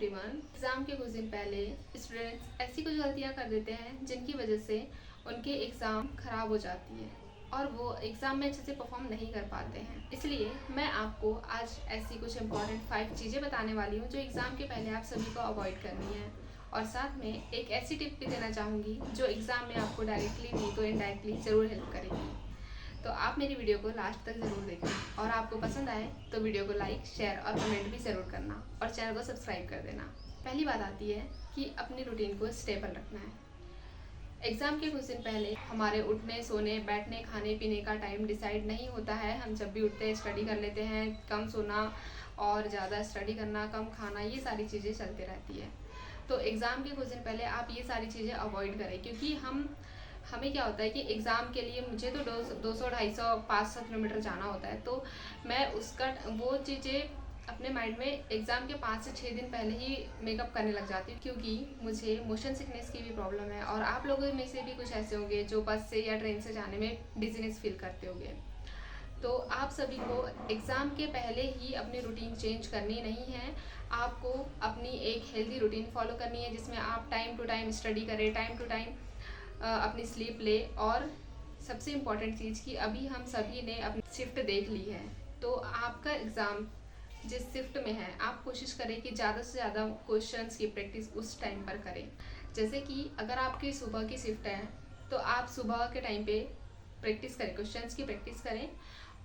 Everyone. Exam के कुछ दिन पहले स्टूडेंट्स ऐसी कुछ गलतियां कर देते हैं जिनकी वजह से उनके एग्ज़ाम ख़राब हो जाती है और वो एग्ज़ाम में अच्छे से परफॉर्म नहीं कर पाते हैं। इसलिए मैं आपको आज ऐसी कुछ इंपॉर्टेंट 5 चीज़ें बताने वाली हूँ जो एग्ज़ाम के पहले आप सभी को अवॉइड करनी है, और साथ में एक ऐसी टिप भी देना चाहूँगी जो एग्ज़ाम में आपको डायरेक्टली नहीं तो इनडायरेक्टली ज़रूर हेल्प करेगी। तो आप मेरी वीडियो को लास्ट तक ज़रूर देखना, और आपको पसंद आए तो वीडियो को लाइक, शेयर और कमेंट भी ज़रूर करना, और चैनल को सब्सक्राइब कर देना। पहली बात आती है कि अपनी रूटीन को स्टेबल रखना है। एग्ज़ाम के कुछ दिन पहले हमारे उठने, सोने, बैठने, खाने पीने का टाइम डिसाइड नहीं होता है। हम जब भी उठते हैं स्टडी कर लेते हैं, कम सोना और ज़्यादा स्टडी करना, कम खाना, ये सारी चीज़ें चलती रहती है। तो एग्ज़ाम के कुछ दिन पहले आप ये सारी चीज़ें अवॉइड करें, क्योंकि हमें क्या होता है कि एग्ज़ाम के लिए मुझे तो 200, 250, 500 किलोमीटर जाना होता है। तो मैं उसका वो चीज़ें अपने माइंड में एग्ज़ाम के 5 से 6 दिन पहले ही मेकअप करने लग जाती हूँ, क्योंकि मुझे मोशन सिकनेस की भी प्रॉब्लम है, और आप लोगों में से भी कुछ ऐसे होंगे जो बस से या ट्रेन से जाने में डिजीनेस फील करते होंगे। तो आप सभी को एग्ज़ाम के पहले ही अपनी रूटीन चेंज करनी नहीं है। आपको अपनी एक हेल्दी रूटीन फॉलो करनी है, जिसमें आप टाइम टू टाइम स्टडी करें, टाइम टू टाइम अपनी स्लीप ले। और सबसे इम्पॉर्टेंट चीज़ कि अभी हम सभी ने अपनी शिफ्ट देख ली है, तो आपका एग्ज़ाम जिस शिफ्ट में है आप कोशिश करें कि ज़्यादा से ज़्यादा क्वेश्चंस की प्रैक्टिस उस टाइम पर करें। जैसे कि अगर आपकी सुबह की शिफ्ट है तो आप सुबह के टाइम पे प्रैक्टिस करें, क्वेश्चंस की प्रैक्टिस करें।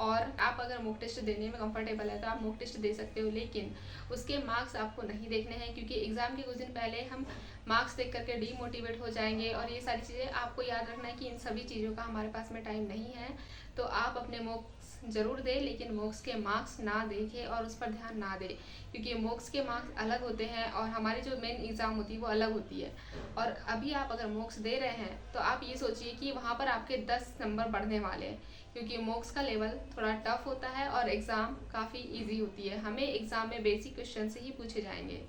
और आप अगर मॉक टेस्ट देने में कंफर्टेबल है तो आप मॉक टेस्ट दे सकते हो, लेकिन उसके मार्क्स आपको नहीं देखने हैं, क्योंकि एग्ज़ाम के कुछ दिन पहले हम मार्क्स देख करके डीमोटिवेट हो जाएंगे। और ये सारी चीज़ें आपको याद रखना है कि इन सभी चीज़ों का हमारे पास में टाइम नहीं है। तो आप अपने मॉक्स ज़रूर दें, लेकिन मॉक्स के मार्क्स ना देखें और उस पर ध्यान ना दें, क्योंकि मॉक्स के मार्क्स अलग होते हैं और हमारी जो मेन एग्ज़ाम होती है वो अलग होती है। और अभी आप अगर मॉक्स दे रहे हैं तो आप ये सोचिए कि वहाँ पर आपके 10 नंबर बढ़ने वाले हैं, क्योंकि मॉक्स का लेवल थोड़ा टफ होता है और एग्ज़ाम काफ़ी इजी होती है। हमें एग्ज़ाम में बेसिक क्वेश्चन से ही पूछे जाएंगे,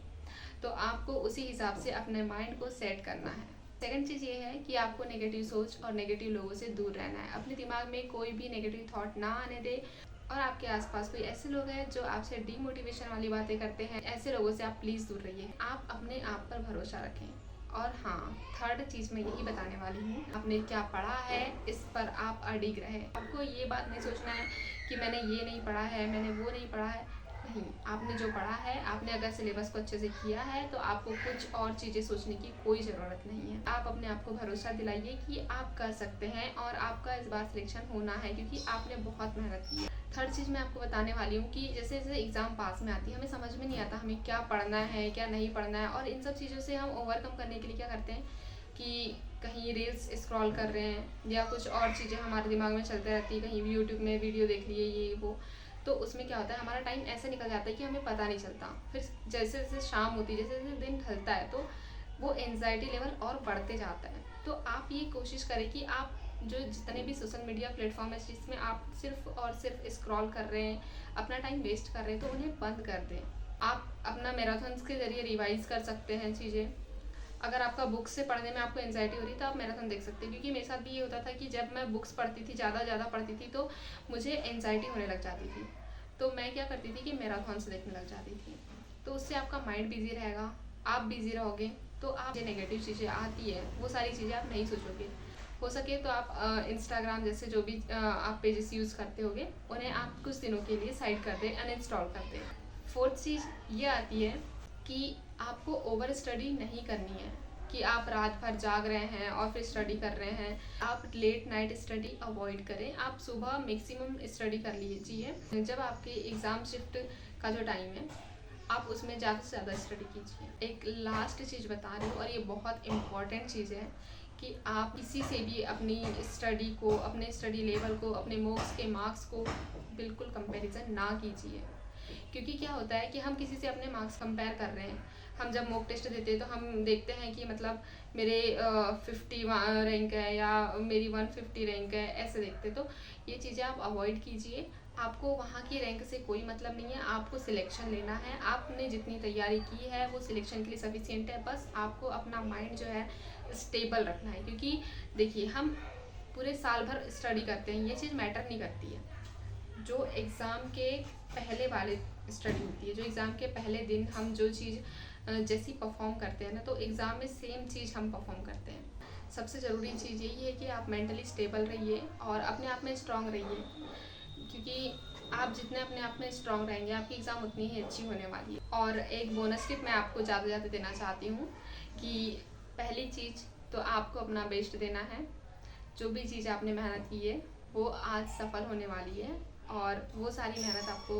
तो आपको उसी हिसाब से अपने माइंड को सेट करना है। सेकंड चीज़ ये है कि आपको नेगेटिव सोच और नेगेटिव लोगों से दूर रहना है। अपने दिमाग में कोई भी नेगेटिव थॉट ना आने दे, और आपके आसपास कोई ऐसे लोग हैं जो आपसे डीमोटिवेशन वाली बातें करते हैं, ऐसे लोगों से आप प्लीज़ दूर रहिए। आप अपने आप पर भरोसा रखें। और हाँ, थर्ड चीज़ मैं यही बताने वाली हूँ, आपने क्या पढ़ा है इस पर आप अडिग रहे। आपको ये बात नहीं सोचना है कि मैंने ये नहीं पढ़ा है, मैंने वो नहीं पढ़ा है। नहीं, आपने जो पढ़ा है, आपने अगर सिलेबस को अच्छे से किया है तो आपको कुछ और चीज़ें सोचने की कोई ज़रूरत नहीं है। आप अपने आप को भरोसा दिलाइए कि आप कर सकते हैं और आपका इस बार सिलेक्शन होना है, क्योंकि आपने बहुत मेहनत की है। थर्ड चीज़ मैं आपको बताने वाली हूँ कि जैसे जैसे एग्ज़ाम पास में आती है हमें समझ में नहीं आता हमें क्या पढ़ना है क्या नहीं पढ़ना है, और इन सब चीज़ों से हम ओवरकम करने के लिए क्या करते हैं कि कहीं रील्स स्क्रॉल कर रहे हैं या कुछ और चीज़ें हमारे दिमाग में चलते रहती है, कहीं यूट्यूब में वीडियो देख लिए ये वो। तो उसमें क्या होता है, हमारा टाइम ऐसे निकल जाता है कि हमें पता नहीं चलता। फिर जैसे जैसे शाम होती है, जैसे जैसे दिन ढलता है, तो वो एंजाइटी लेवल और बढ़ते जाता है। तो आप ये कोशिश करें कि आप जो जितने भी सोशल मीडिया प्लेटफॉर्म है जिसमें आप सिर्फ और सिर्फ स्क्रॉल कर रहे हैं, अपना टाइम वेस्ट कर रहे हैं, तो उन्हें बंद कर दें। आप अपना मैराथन्स के जरिए रिवाइज कर सकते हैं चीज़ें। अगर आपका बुक्स से पढ़ने में आपको एंजाइटी हो रही है तो आप मैराथन देख सकते हैं, क्योंकि मेरे साथ भी ये होता था कि जब मैं बुक्स पढ़ती थी, ज़्यादा पढ़ती थी, तो मुझे एंजाइटी होने लग जाती थी। तो मैं क्या करती थी कि मैराथन से देखने लग जाती थी। तो उससे आपका माइंड बिजी रहेगा, आप बिजी रहोगे, तो आप जो नेगेटिव चीज़ें आती है वो सारी चीज़ें आप नहीं सोचोगे। हो सके तो आप इंस्टाग्राम जैसे जो भी आप पेजेस यूज़ करते होगे उन्हें आप कुछ दिनों के लिए साइड कर दें, अनइंस्टॉल कर दें। फोर्थ चीज़ ये आती है कि आपको ओवर स्टडी नहीं करनी है, कि आप रात भर जाग रहे हैं और फिर स्टडी कर रहे हैं। आप लेट नाइट स्टडी अवॉइड करें, आप सुबह मैक्सिमम स्टडी कर लीजिए। जब आपके एग्ज़ाम शिफ्ट का जो टाइम है आप उसमें ज़्यादा से ज़्यादा स्टडी कीजिए। एक लास्ट चीज़ बता रही हूँ, और ये बहुत इम्पॉर्टेंट चीज़ है कि आप किसी से भी अपनी स्टडी को, अपने स्टडी लेवल को, अपने मॉक्स के मार्क्स को बिल्कुल कंपैरिजन ना कीजिए। क्योंकि क्या होता है कि हम किसी से अपने मार्क्स कंपेयर कर रहे हैं। हम जब मॉक टेस्ट देते हैं तो हम देखते हैं कि मतलब मेरे 50 रैंक है या मेरी 150 रैंक है, ऐसे देखते। तो ये चीज़ें आप अवॉइड कीजिए। आपको वहाँ की रैंक से कोई मतलब नहीं है, आपको सिलेक्शन लेना है। आपने जितनी तैयारी की है वो सिलेक्शन के लिए सफिशिएंट है, बस आपको अपना माइंड जो है स्टेबल रखना है। क्योंकि देखिए, हम पूरे साल भर स्टडी करते हैं, ये चीज़ मैटर नहीं करती है। जो एग्ज़ाम के पहले वाले स्टडी होती है, जो एग्ज़ाम के पहले दिन हम जो चीज़ जैसी परफॉर्म करते हैं ना, तो एग्ज़ाम में सेम चीज़ हम परफॉर्म करते हैं। सबसे ज़रूरी चीज़ यही है कि आप मेंटली स्टेबल रहिए और अपने आप में स्ट्रांग रहिए, क्योंकि आप जितने अपने आप में स्ट्रांग रहेंगे आपकी एग्ज़ाम उतनी ही अच्छी होने वाली है। और एक बोनस टिप मैं आपको ज़्यादा ज़्यादा देना चाहती हूँ कि पहली चीज़ तो आपको अपना बेस्ट देना है। जो भी चीज़ आपने मेहनत की है वो आज सफल होने वाली है और वो सारी मेहनत आपको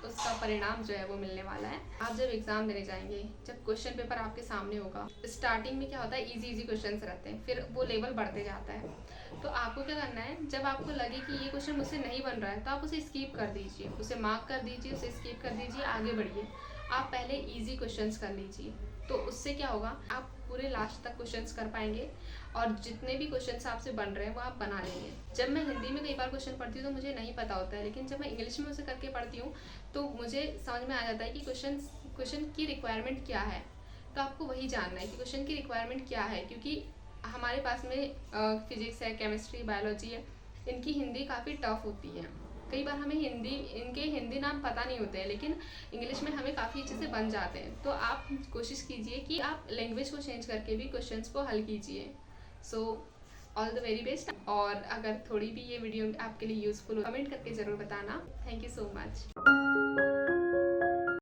उसका परिणाम जो है वो मिलने वाला है। आप जब एग्ज़ाम देने जाएंगे, जब क्वेश्चन पेपर आपके सामने होगा, स्टार्टिंग में क्या होता है, इजी क्वेश्चंस रहते हैं, फिर वो लेवल बढ़ते जाता है। तो आपको क्या करना है, जब आपको लगे कि ये क्वेश्चन मुझसे नहीं बन रहा है तो आप उसे स्किप कर दीजिए, उसे मार्क कर दीजिए, उसे स्किप कर दीजिए, आगे बढ़िए। आप पहले ईजी क्वेश्चंस कर लीजिए, तो उससे क्या होगा, आप पूरे लास्ट तक क्वेश्चंस कर पाएंगे और जितने भी क्वेश्चंस आपसे बन रहे हैं वो आप बना लेंगे। जब मैं हिंदी में कई बार क्वेश्चन पढ़ती हूँ तो मुझे नहीं पता होता है, लेकिन जब मैं इंग्लिश में उसे करके पढ़ती हूँ तो मुझे समझ में आ जाता है कि क्वेश्चन की रिक्वायरमेंट क्या है। तो आपको वही जानना है कि क्वेश्चन की रिक्वायरमेंट क्या है, क्योंकि हमारे पास में फिजिक्स है, केमिस्ट्री, बायोलॉजी है, इनकी हिंदी काफ़ी टफ होती है। कई बार हमें इनके हिंदी नाम पता नहीं होते हैं, लेकिन इंग्लिश में हमें काफ़ी अच्छे से बन जाते हैं। तो आप कोशिश कीजिए कि आप लैंग्वेज को चेंज करके भी क्वेश्चंस को हल कीजिए। So all the very best. और अगर थोड़ी भी ये वीडियो आपके लिए यूज़फुल हो, कमेंट करके ज़रूर बताना। Thank you so much.